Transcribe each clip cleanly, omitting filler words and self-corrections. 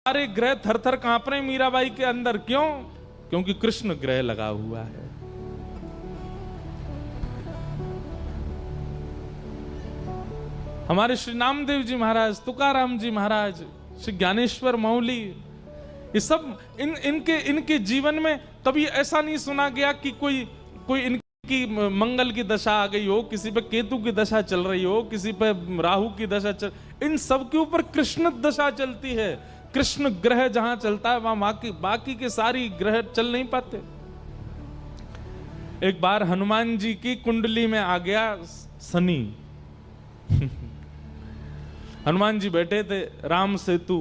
सारे ग्रह थर थर कांप रहे हैं मीराबाई के अंदर। क्यों? क्योंकि कृष्ण ग्रह लगा हुआ है। हमारे श्री नामदेव जी महाराज, तुकाराम जी महाराज, श्री ज्ञानेश्वर मौली, ये सब इनके जीवन में कभी ऐसा नहीं सुना गया कि कोई इनकी मंगल की दशा आ गई हो, किसी पे केतु की दशा चल रही हो, किसी पे राहु की दशा चल, इन सब के ऊपर कृष्ण दशा चलती है। कृष्ण ग्रह जहां चलता है वहां बाकी के सारी ग्रह चल नहीं पाते। एक बार हनुमान जी की कुंडली में आ गया शनि। हनुमान जी बैठे थे राम सेतु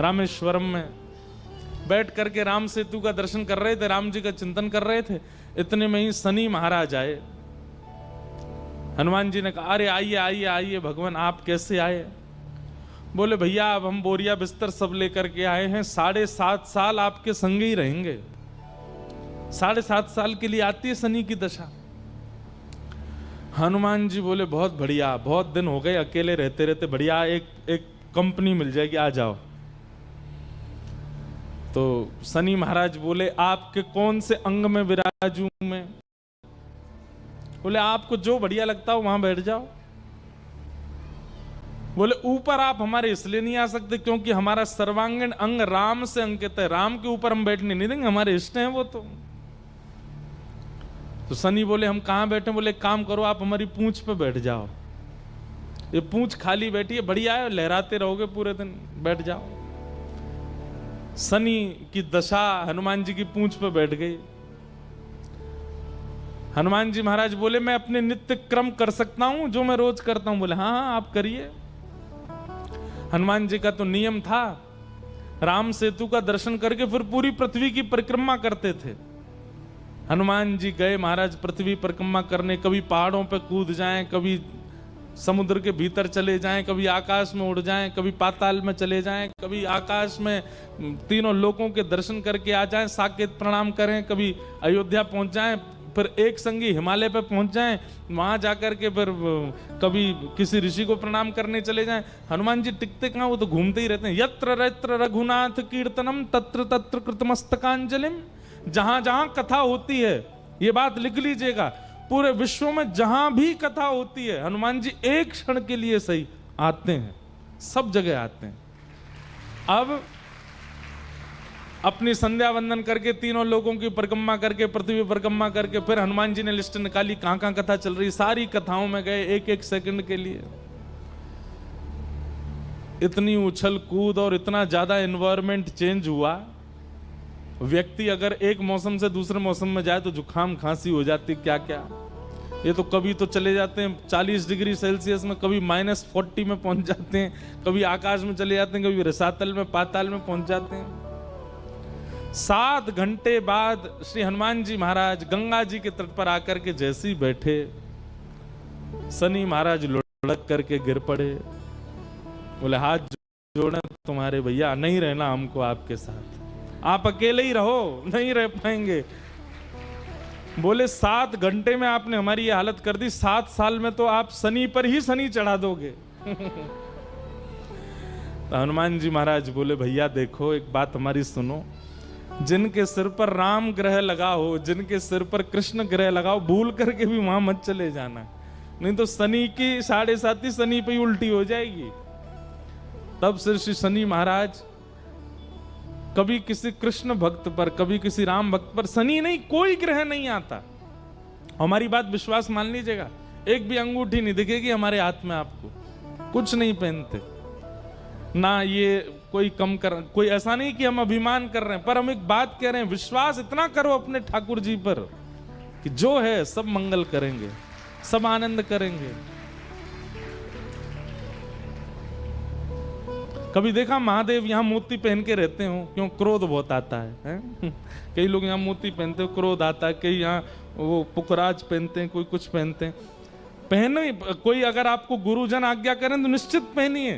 रामेश्वरम में, बैठ करके राम सेतु का दर्शन कर रहे थे, राम जी का चिंतन कर रहे थे। इतने में ही शनि महाराज आए। हनुमान जी ने कहा, अरे आइए आइए आइए भगवान, आप कैसे आए? बोले भैया अब हम बोरिया बिस्तर सब लेकर के आए हैं, 7.5 साल आपके संग ही रहेंगे। 7.5 साल के लिए आती है शनि की दशा। हनुमान जी बोले बहुत बढ़िया, बहुत दिन हो गए अकेले रहते रहते, बढ़िया एक कंपनी मिल जाएगी, आ जाओ। तो शनि महाराज बोले आपके कौन से अंग में विराजूं मैं? बोले आपको जो बढ़िया लगता हो वहां बैठ जाओ। बोले ऊपर आप हमारे इसलिए नहीं आ सकते क्योंकि हमारा सर्वांगीण अंग राम से अंकित है, राम के ऊपर हम बैठने नहीं देंगे, हमारे इष्ट हैं वो। तो शनि बोले हम कहां बैठे? बोले काम करो आप हमारी पूंछ पे बैठ जाओ, ये पूंछ खाली बैठी है, बढ़िया है, लहराते रहोगे पूरे दिन, बैठ जाओ। शनि की दशा हनुमान जी की पूंछ पे बैठ गई। हनुमान जी महाराज बोले मैं अपने नित्य क्रम कर सकता हूं जो मैं रोज करता हूं? बोले हाँ हाँ आप करिए। हनुमान जी का तो नियम था, राम सेतु का दर्शन करके फिर पूरी पृथ्वी की परिक्रमा करते थे। हनुमान जी गए महाराज पृथ्वी परिक्रमा करने, कभी पहाड़ों पे कूद जाएं, कभी समुद्र के भीतर चले जाएं, कभी आकाश में उड़ जाएं, कभी पाताल में चले जाएं, कभी आकाश में तीनों लोकों के दर्शन करके आ जाएं, साकेत प्रणाम करें, कभी अयोध्या पहुंच जाएं, फिर एक संगी हिमालय पे पहुंच जाएं, वहां जाकर के फिर कभी किसी ऋषि को प्रणाम करने चले जाएं। हनुमान जी टिकते कहां, वो तो घूमते ही रहते हैं। यत्र यत्र रघुनाथ कीर्तनम तत्र तत्र कृतमस्तकांजलिम। जहां जहां कथा होती है, ये बात लिख लीजिएगा, पूरे विश्व में जहां भी कथा होती है हनुमान जी एक क्षण के लिए सही आते हैं, सब जगह आते हैं। अब अपनी संध्या वंदन करके तीनों लोगों की परिक्रमा करके, पृथ्वी परिक्रमा करके, फिर हनुमान जी ने लिस्ट निकाली कहां कहां कथा चल रही, सारी कथाओं में गए एक एक सेकंड के लिए। इतनी उछल कूद और इतना ज्यादा एनवायरमेंट चेंज हुआ, व्यक्ति अगर एक मौसम से दूसरे मौसम में जाए तो जुकाम खांसी हो जाती, क्या क्या। ये तो कभी तो चले जाते हैं 40 डिग्री सेल्सियस में, कभी -40 में पहुंच जाते हैं, कभी आकाश में चले जाते हैं, कभी रसातल में पाताल में पहुंच जाते हैं। 7 घंटे बाद श्री हनुमान जी महाराज गंगा जी के तट पर आकर के जैसे ही बैठे, शनि महाराज लुढ़क करके गिर पड़े। बोले हाथ जोड़े तुम्हारे भैया, नहीं रहना हमको आपके साथ, आप अकेले ही रहो, नहीं रह पाएंगे। बोले 7 घंटे में आपने हमारी ये हालत कर दी, 7 साल में तो आप शनि पर ही शनि चढ़ा दोगे। तो हनुमान जी महाराज बोले भैया देखो एक बात हमारी सुनो, जिनके सिर पर राम ग्रह लगा हो, जिनके सिर पर कृष्ण ग्रह लगाओ, भूल करके भी वहां मत चले जाना, नहीं तो शनि की 7.5 शनि पे उल्टी हो जाएगी। तब से श्री शनि महाराज कभी किसी कृष्ण भक्त पर, कभी किसी राम भक्त पर, शनि नहीं कोई ग्रह नहीं आता। हमारी बात विश्वास मान लीजिएगा, एक भी अंगूठी नहीं दिखेगी हमारे हाथ में, आपको कुछ नहीं पहनते ना, ये कोई कम कर, कोई ऐसा नहीं कि हम अभिमान कर रहे हैं, पर हम एक बात कह रहे हैं, विश्वास इतना करो अपने ठाकुर जी पर कि जो है सब मंगल करेंगे, सब आनंद करेंगे। कभी देखा महादेव यहाँ मोती पहन के रहते हो? क्यों? क्रोध बहुत आता है? कई लोग यहाँ मोती पहनते हो, क्रोध आता है, कई यहाँ वो पुखराज पहनते हैं, कोई कुछ पहनते हैं। पहने, कोई अगर आपको गुरुजन आज्ञा करें तो निश्चित पहनिए,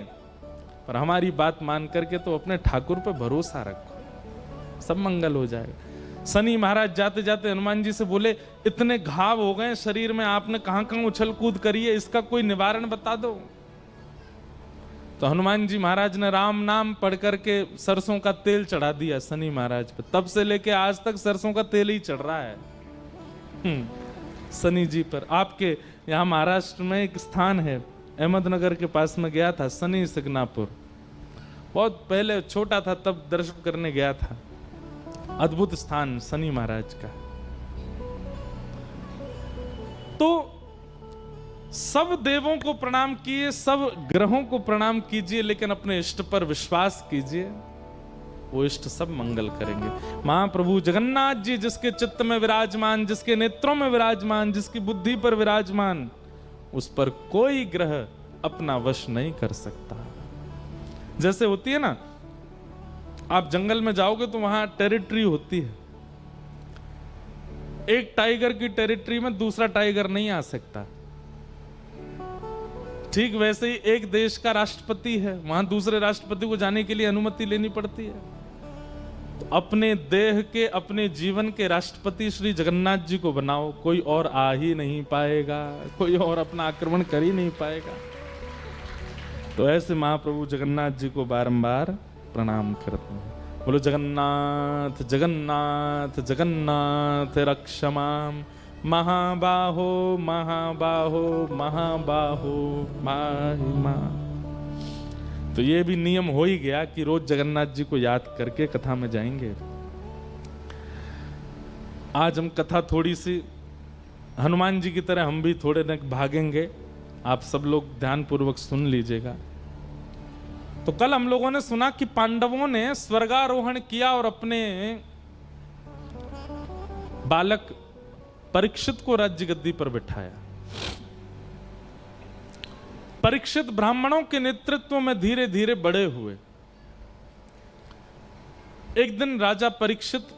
पर हमारी बात मान करके तो अपने ठाकुर पे भरोसा रखो, सब मंगल हो जाएगा। शनि महाराज जाते जाते हनुमान जी से बोले इतने घाव हो गए शरीर में, आपने कहां कहां उछल कूद करी है, इसका कोई निवारण बता दो। तो हनुमान जी महाराज ने राम नाम पढ़ करके सरसों का तेल चढ़ा दिया शनि महाराज पे। तब से लेके आज तक सरसों का तेल ही चढ़ रहा है शनि जी पर। आपके यहाँ महाराष्ट्र में एक स्थान है, अहमदनगर के पास में गया था, शनि सिग्नापुर। बहुत पहले छोटा था तब दर्शन करने गया था। अद्भुत स्थान शनि महाराज का। तो सब देवों को प्रणाम कीजिए, सब ग्रहों को प्रणाम कीजिए, लेकिन अपने इष्ट पर विश्वास कीजिए, वो इष्ट सब मंगल करेंगे। महाप्रभु जगन्नाथ जी जिसके चित्त में विराजमान, जिसके नेत्रों में विराजमान, जिसकी बुद्धि पर विराजमान, उस पर कोई ग्रह अपना वश नहीं कर सकता। जैसे होती है ना, आप जंगल में जाओगे तो वहां टेरिटरी होती है। एक टाइगर की टेरिटरी में दूसरा टाइगर नहीं आ सकता। ठीक वैसे ही एक देश का राष्ट्रपति है, वहां दूसरे राष्ट्रपति को जाने के लिए अनुमति लेनी पड़ती है। तो अपने देह के, अपने जीवन के राष्ट्रपति श्री जगन्नाथ जी को बनाओ, कोई और आ ही नहीं पाएगा, कोई और अपना आक्रमण कर ही नहीं पाएगा। तो ऐसे महाप्रभु जगन्नाथ जी को बारंबार प्रणाम करते हैं। बोलो जगन्नाथ जगन्नाथ जगन्नाथ रक्षमाम महाबाहो महाबाहो महाबाहो महिमा। तो ये भी नियम हो ही गया कि रोज जगन्नाथ जी को याद करके कथा में जाएंगे। आज हम कथा थोड़ी सी हनुमान जी की तरह हम भी थोड़े न भागेंगे। आप सब लोग ध्यान पूर्वक सुन लीजिएगा। तो कल हम लोगों ने सुना कि पांडवों ने स्वर्गारोहण किया और अपने बालक परीक्षित को राज्य गद्दी पर बिठाया। परीक्षित ब्राह्मणों के नेतृत्व में धीरे धीरे बड़े हुए। एक दिन राजा परीक्षित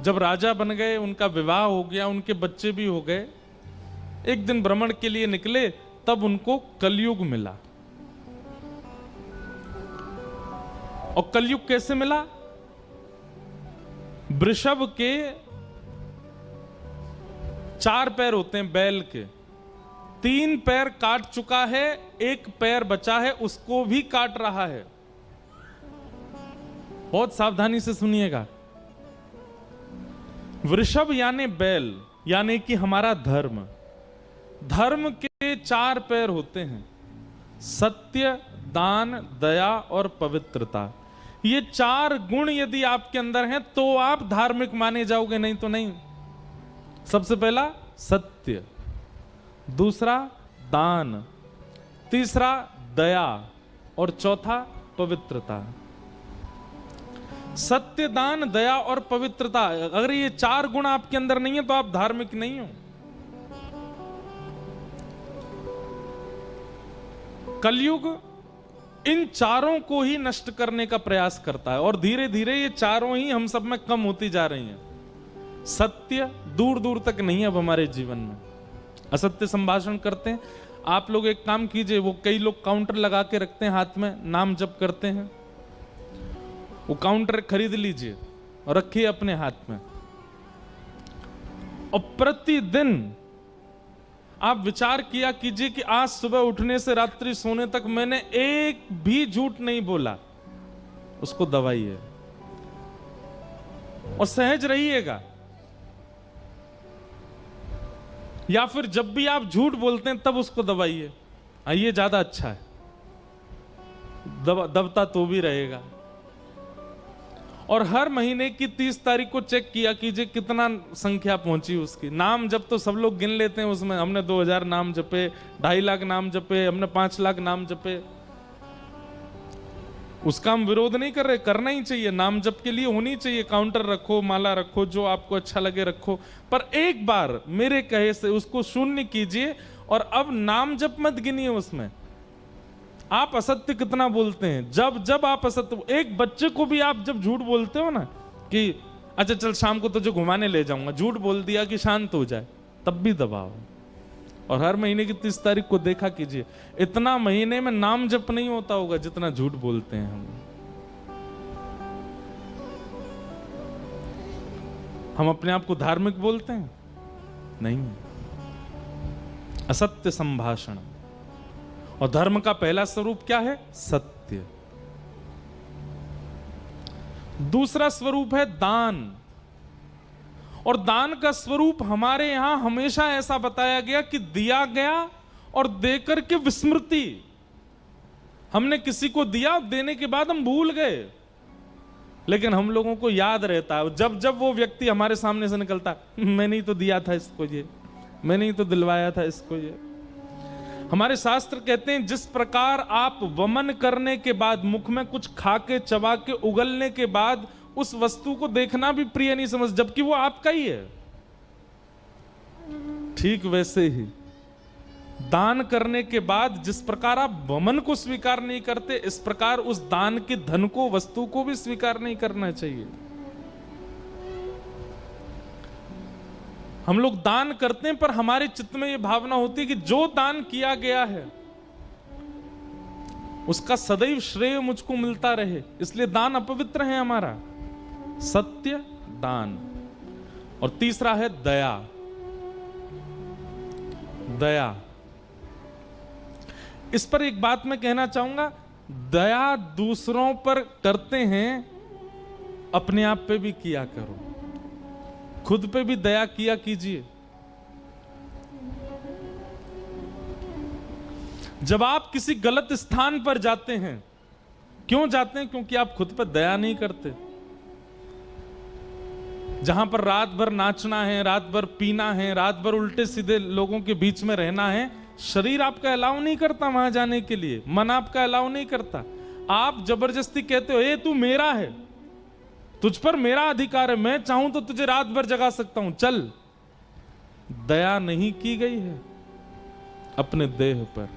जब राजा बन गए, उनका विवाह हो गया, उनके बच्चे भी हो गए। एक दिन भ्रमण के लिए निकले, तब उनको कलयुग मिला। और कलयुग कैसे मिला? वृषभ के 4 पैर होते हैं बैल के, 3 पैर काट चुका है, 1 पैर बचा है, उसको भी काट रहा है। बहुत सावधानी से सुनिएगा। वृषभ यानी बैल, यानी कि हमारा धर्म। धर्म के 4 पैर होते हैं, सत्य, दान, दया और पवित्रता। ये 4 गुण यदि आपके अंदर हैं तो आप धार्मिक माने जाओगे, नहीं तो नहीं। सबसे पहला सत्य, दूसरा दान, तीसरा दया और चौथा पवित्रता। सत्य, दान, दया और पवित्रता, अगर ये 4 गुण आपके अंदर नहीं है तो आप धार्मिक नहीं हो। कलयुग इन 4 को ही नष्ट करने का प्रयास करता है और धीरे धीरे ये 4 ही हम सब में कम होती जा रही हैं। सत्य दूर दूर तक नहीं है अब हमारे जीवन में। असत्य संभाषण करते हैं। आप लोग एक काम कीजिए, वो कई लोग काउंटर लगा के रखते हैं हाथ में, नाम जप करते हैं, वो काउंटर खरीद लीजिए और रखिए अपने हाथ में। और प्रतिदिन आप विचार किया कीजिए कि आज सुबह उठने से रात्रि सोने तक मैंने एक भी झूठ नहीं बोला, उसको दबाइए और सहज रहिएगा। या फिर जब भी आप झूठ बोलते हैं तब उसको दबाइए, ये ज्यादा अच्छा है। दबता तो भी रहेगा। और हर महीने की 30 तारीख को चेक किया कीजिए कितना संख्या पहुंची उसकी। नाम जब तो सब लोग गिन लेते हैं, उसमें हमने 2000 नाम जपे, 2.5 लाख नाम जपे, हमने 5 लाख नाम जपे। उसका हम विरोध नहीं कर रहे, करना ही चाहिए, नाम जप के लिए होनी चाहिए। काउंटर रखो, माला रखो, जो आपको अच्छा लगे रखो, पर एक बार मेरे कहे से उसको शून्य कीजिए और अब नाम जप मत गिनिए उसमें। आप असत्य कितना बोलते हैं, जब जब आप असत्य, एक बच्चे को भी आप जब झूठ बोलते हो ना कि अच्छा चल शाम को तुझे घुमाने ले जाऊंगा, झूठ बोल दिया कि शांत हो जाए, तब भी दबाओ। और हर महीने की 30 तारीख को देखा कीजिए, इतना महीने में नाम जप नहीं होता होगा जितना झूठ बोलते हैं हम अपने आप को धार्मिक बोलते हैं? नहीं। असत्य संभाषण। और धर्म का पहला स्वरूप क्या है? सत्य। दूसरा स्वरूप है दान। और दान का स्वरूप हमारे यहां हमेशा ऐसा बताया गया कि दिया गया और देकर के विस्मृति। हमने किसी को दिया, देने के बाद हम भूल गए, लेकिन हम लोगों को याद रहता है। जब जब वो व्यक्ति हमारे सामने से निकलता, मैंने ही तो दिया था इसको ये, मैंने ही तो दिलवाया था इसको ये। हमारे शास्त्र कहते हैं जिस प्रकार आप वमन करने के बाद, मुख में कुछ खा के चबा के उगलने के बाद उस वस्तु को देखना भी प्रिय नहीं समझ, जबकि वो आपका ही है, ठीक वैसे ही दान करने के बाद जिस प्रकार आप वमन को स्वीकार नहीं करते, इस प्रकार उस दान के धन को, वस्तु को भी स्वीकार नहीं करना चाहिए। हम लोग दान करते हैं पर हमारे चित्त में यह भावना होती है कि जो दान किया गया है उसका सदैव श्रेय मुझको मिलता रहे, इसलिए दान अपवित्र है हमारा। सत्य दान। और तीसरा है दया। दया, इस पर एक बात मैं कहना चाहूंगा, दया दूसरों पर करते हैं, अपने आप पे भी किया करो, खुद पे भी दया किया कीजिए। जब आप किसी गलत स्थान पर जाते हैं, क्यों जाते हैं? क्योंकि आप खुद पर दया नहीं करते। जहां पर रात भर नाचना है, रात भर पीना है, रात भर उल्टे सीधे लोगों के बीच में रहना है, शरीर आपका अलाउ नहीं करता वहां जाने के लिए, मन आपका अलाउ नहीं करता। आप जबरदस्ती कहते हो, ए तू मेरा है, तुझ पर मेरा अधिकार है, मैं चाहूं तो तुझे रात भर जगा सकता हूं, चल। दया नहीं की गई है अपने देह पर।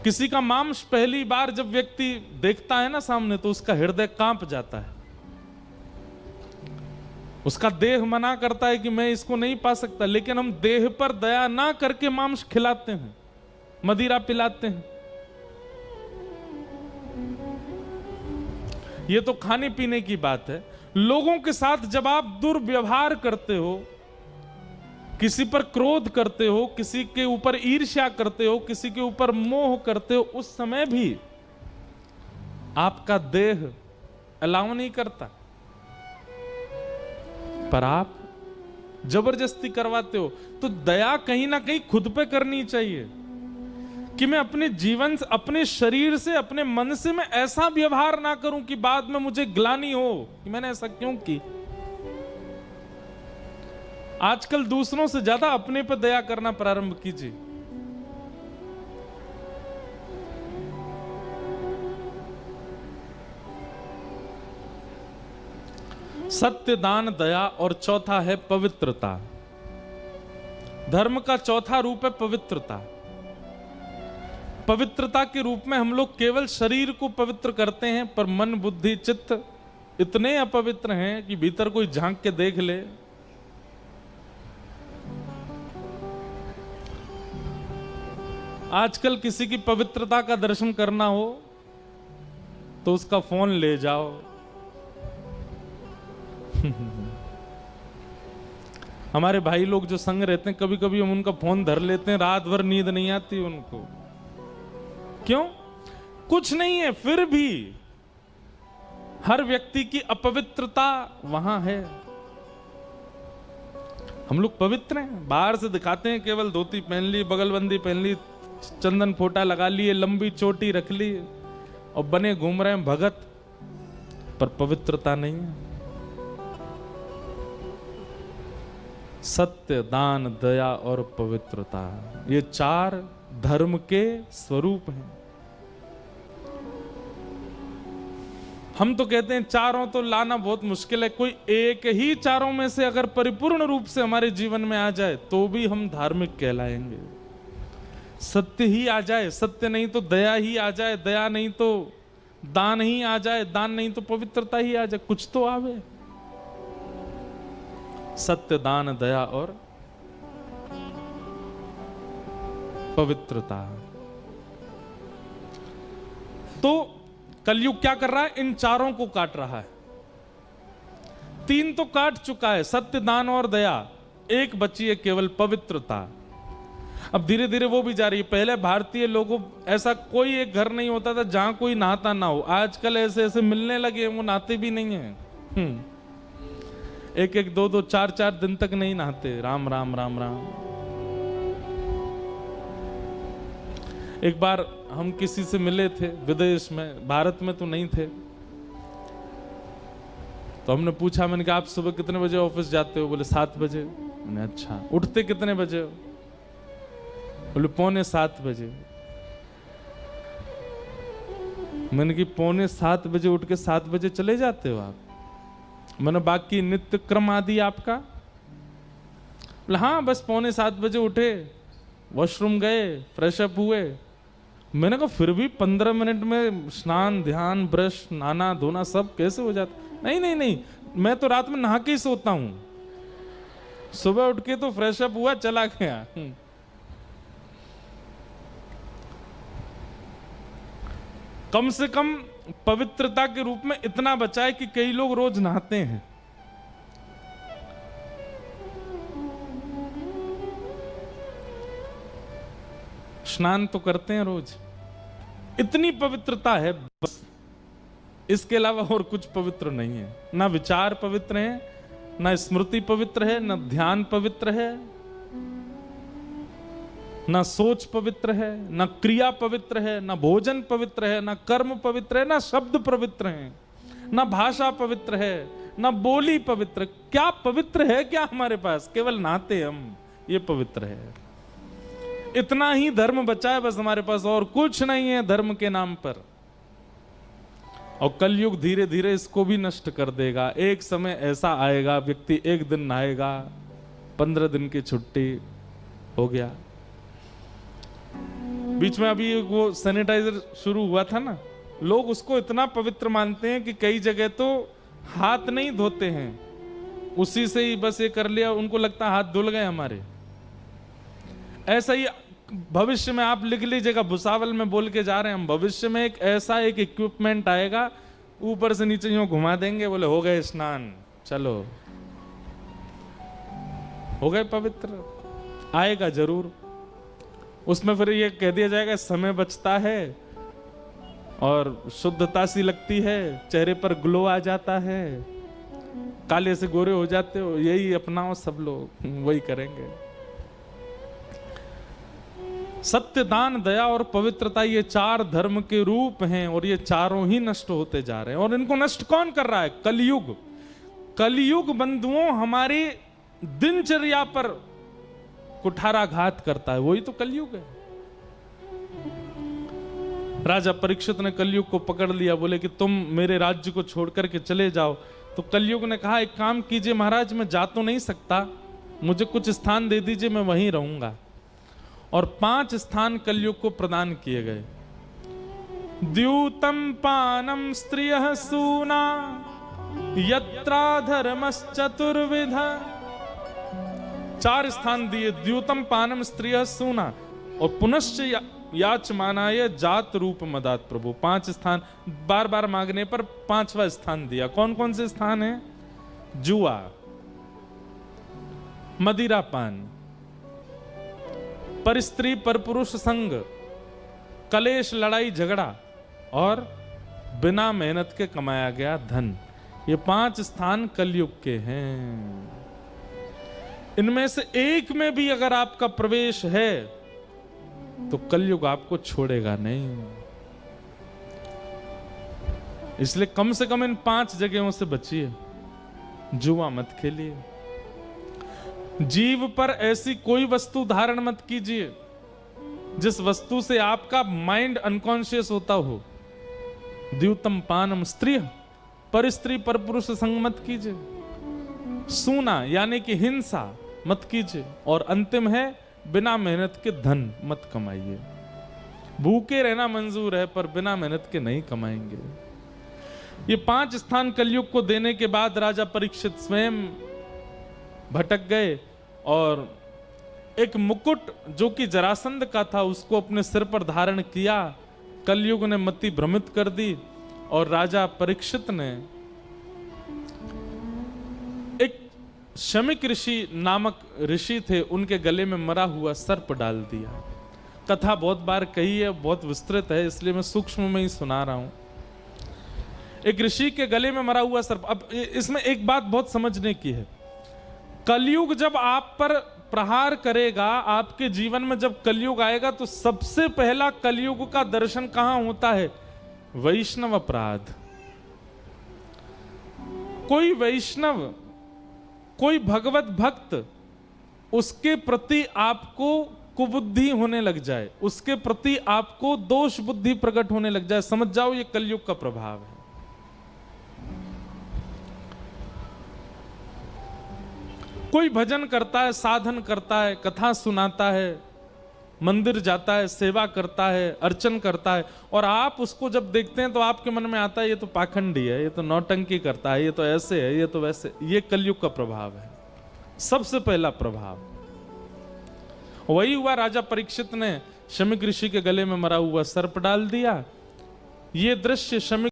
किसी का मांस पहली बार जब व्यक्ति देखता है ना सामने, तो उसका हृदय कांप जाता है, उसका देह मना करता है कि मैं इसको नहीं पा सकता, लेकिन हम देह पर दया ना करके मांस खिलाते हैं, मदिरा पिलाते हैं। यह तो खाने पीने की बात है। लोगों के साथ जब आप दुर्व्यवहार करते हो, किसी पर क्रोध करते हो, किसी के ऊपर ईर्ष्या करते हो, किसी के ऊपर मोह करते हो, उस समय भी आपका देह अलाउ नहीं करता, पर आप जबरदस्ती करवाते हो। तो दया कहीं ना कहीं खुद पे करनी चाहिए कि मैं अपने जीवन से, अपने शरीर से, अपने मन से मैं ऐसा व्यवहार ना करूं कि बाद में मुझे ग्लानि हो कि मैंने ऐसा क्यों की। आजकल दूसरों से ज्यादा अपने पर दया करना प्रारंभ कीजिए। सत्य, दान, दया, और चौथा है पवित्रता। धर्म का चौथा रूप है पवित्रता। पवित्रता के रूप में हम लोग केवल शरीर को पवित्र करते हैं, पर मन, बुद्धि, चित्त इतने अपवित्र हैं कि भीतर कोई झांक के देख ले। आजकल किसी की पवित्रता का दर्शन करना हो तो उसका फोन ले जाओ। हमारे भाई लोग जो संग रहते हैं, कभी कभी हम उनका फोन धर लेते हैं, रात भर नींद नहीं आती उनको। क्यों? कुछ नहीं है, फिर भी हर व्यक्ति की अपवित्रता वहां है। हम लोग पवित्र हैं, बाहर से दिखाते हैं, केवल धोती पहन ली, बगलबंदी पहन ली, चंदन फोटा लगा लिए, लंबी चोटी रख ली और बने घूम रहे हैं भगत, पर पवित्रता नहीं है। सत्य, दान, दया और पवित्रता, ये चार धर्म के स्वरूप हैं। हम तो कहते हैं चारों तो लाना बहुत मुश्किल है, कोई एक ही चारों में से अगर परिपूर्ण रूप से हमारे जीवन में आ जाए तो भी हम धार्मिक कहलाएंगे। सत्य ही आ जाए, सत्य नहीं तो दया ही आ जाए, दया नहीं तो दान ही आ जाए, दान नहीं तो पवित्रता ही आ जाए, कुछ तो आवे। सत्य, दान, दया और पवित्रता। तो कलयुग क्या कर रहा है? इन चारों को काट रहा है। तीन तो काट चुका है, सत्य, दान और दया, एक बची है केवल पवित्रता। अब धीरे धीरे वो भी जा रही है। पहले भारतीय लोगों, ऐसा कोई एक घर नहीं होता था जहां कोई नहाता ना हो। आजकल ऐसे ऐसे मिलने लगे, वो नहाते भी नहीं है। एक एक दो दो चार चार दिन तक नहीं नहाते। राम राम राम राम। एक बार हम किसी से मिले थे विदेश में, भारत में तो नहीं थे। तो हमने पूछा, मैंने कहा आप सुबह कितने बजे ऑफिस जाते हो? बोले 7 बजे। मैंने अच्छा, उठते कितने बजे हो? बोले 6:45 बजे। मैंने कि 6:45 बजे उठ के 7 बजे चले जाते हो आप? मैंने बाकी नित्य क्रम आदि आपका? बोले हाँ, बस 6:45 बजे उठे, वॉशरूम गए, फ्रेश अप हुए। मैंने कहा फिर भी 15 मिनट में स्नान, ध्यान, ब्रश, नहाना धोना सब कैसे हो जाता? नहीं नहीं नहीं, मैं तो रात में नहा के ही सोता हूं, सुबह उठ के तो फ्रेश अप हुआ, चला गया। कम से कम पवित्रता के रूप में इतना बचा है कि कई लोग रोज नहाते हैं। स्नान तो करते हैं रोज। इतनी पवित्रता है बस, इसके अलावा और कुछ पवित्र नहीं है। ना विचार पवित्र है, ना स्मृति पवित्र है, ना ध्यान पवित्र है, ना सोच पवित्र है, ना क्रिया पवित्र है, ना भोजन पवित्र है, ना कर्म पवित्र है, ना शब्द पवित्र है, ना भाषा पवित्र है, ना बोली पवित्र। क्या पवित्र है क्या हमारे पास? केवल नहाते हम, ये पवित्र है। इतना ही धर्म बचा है बस हमारे पास, और कुछ नहीं है धर्म के नाम पर। और कलयुग धीरे धीरे इसको भी नष्ट कर देगा। एक समय ऐसा आएगा, व्यक्ति एक दिन नहाएगा, 15 दिन की छुट्टी हो गया। बीच में अभी वो सैनिटाइजर शुरू हुआ था ना, लोग उसको इतना पवित्र मानते हैं कि कई जगह तो हाथ नहीं धोते हैं, उसी से ही बस ये कर लिया, उनको लगता है हाथ धुल गए हमारे। ऐसा ही भविष्य में आप लिख लीजिएगा, भुसावल में बोल के जा रहे हैं हम, भविष्य में एक ऐसा एक इक्विपमेंट आएगा, ऊपर से नीचे यूं घुमा देंगे, बोले हो गए स्नान, चलो हो गए पवित्र। आएगा जरूर, उसमें फिर ये कह दिया जाएगा समय बचता है और शुद्धता सी लगती है, चेहरे पर ग्लो आ जाता है, काले से गोरे हो जाते हो, यही अपनाओ सब लोग, वही करेंगे। सत्य, दान, दया और पवित्रता, ये 4 धर्म के रूप हैं और ये चारों ही नष्ट होते जा रहे हैं। और इनको नष्ट कौन कर रहा है? कलयुग। कलयुग बंधुओं हमारी दिनचर्या पर कुठाराघात करता है, वही तो कलयुग है। राजा परीक्षित ने कलयुग को पकड़ लिया, बोले कि तुम मेरे राज्य को छोड़ करके चले जाओ। तो कलयुग ने कहा एक काम कीजिए महाराज, मैं जा तो नहीं सकता, मुझे कुछ स्थान दे दीजिए, मैं वहीं रहूंगा। और 5 स्थान कलयुग को प्रदान किए गए। द्यूतम पानम स्त्रियः सूना यत्रा धर्मश्चतुर्विधा। 4 स्थान दिए, द्यूतम पानम स्त्रियः सूना और पुनश्च याचमानाय जात रूप मदात प्रभु। 5 स्थान बार बार मांगने पर 5वां स्थान दिया। कौन कौन से स्थान है? जुआ, मदिरा पान, पर स्त्री पर पुरुष संग, कलेश लड़ाई झगड़ा और बिना मेहनत के कमाया गया धन। ये 5 स्थान कलयुग के हैं। इनमें से एक में भी अगर आपका प्रवेश है तो कलयुग आपको छोड़ेगा नहीं। इसलिए कम से कम इन 5 जगहों से बचिए। जुआ मत खेलिए, जीव पर ऐसी कोई वस्तु धारण मत कीजिए जिस वस्तु से आपका माइंड अनकॉन्शियस होता हो। द्यूतम पानम स्त्रिय, पर स्त्री पर पुरुष संग मत कीजिए। सूना यानी कि हिंसा मत कीजिए। और अंतिम है, बिना मेहनत के धन मत कमाइए। भूखे रहना मंजूर है पर बिना मेहनत के नहीं कमाएंगे। ये 5 स्थान कलयुग को देने के बाद राजा परीक्षित स्वयं भटक गए और एक मुकुट जो कि जरासंध का था उसको अपने सिर पर धारण किया। कलयुग ने मति भ्रमित कर दी और राजा परीक्षित ने एक शमिक ऋषि नामक ऋषि थे, उनके गले में मरा हुआ सर्प डाल दिया। कथा बहुत बार कही है, बहुत विस्तृत है, इसलिए मैं सूक्ष्म में ही सुना रहा हूं। एक ऋषि के गले में मरा हुआ सर्प। अब इसमें एक बात बहुत समझने की है, कलयुग जब आप पर प्रहार करेगा, आपके जीवन में जब कलयुग आएगा, तो सबसे पहला कलयुग का दर्शन कहां होता है? वैष्णव अपराध। कोई वैष्णव, कोई भगवत भक्त, उसके प्रति आपको कुबुद्धि होने लग जाए, उसके प्रति आपको दोष बुद्धि प्रकट होने लग जाए, समझ जाओ ये कलयुग का प्रभाव है। कोई भजन करता है, साधन करता है, कथा सुनाता है, मंदिर जाता है, सेवा करता है, अर्चन करता है, और आप उसको जब देखते हैं तो आपके मन में आता है ये तो पाखंडी है, ये तो नौटंकी करता है, ये तो ऐसे है, ये तो वैसे। ये कलयुग का प्रभाव है, सबसे पहला प्रभाव। वही हुआ, राजा परीक्षित ने शमिक ऋषि के गले में मरा हुआ सर्प डाल दिया। ये दृश्य शमिक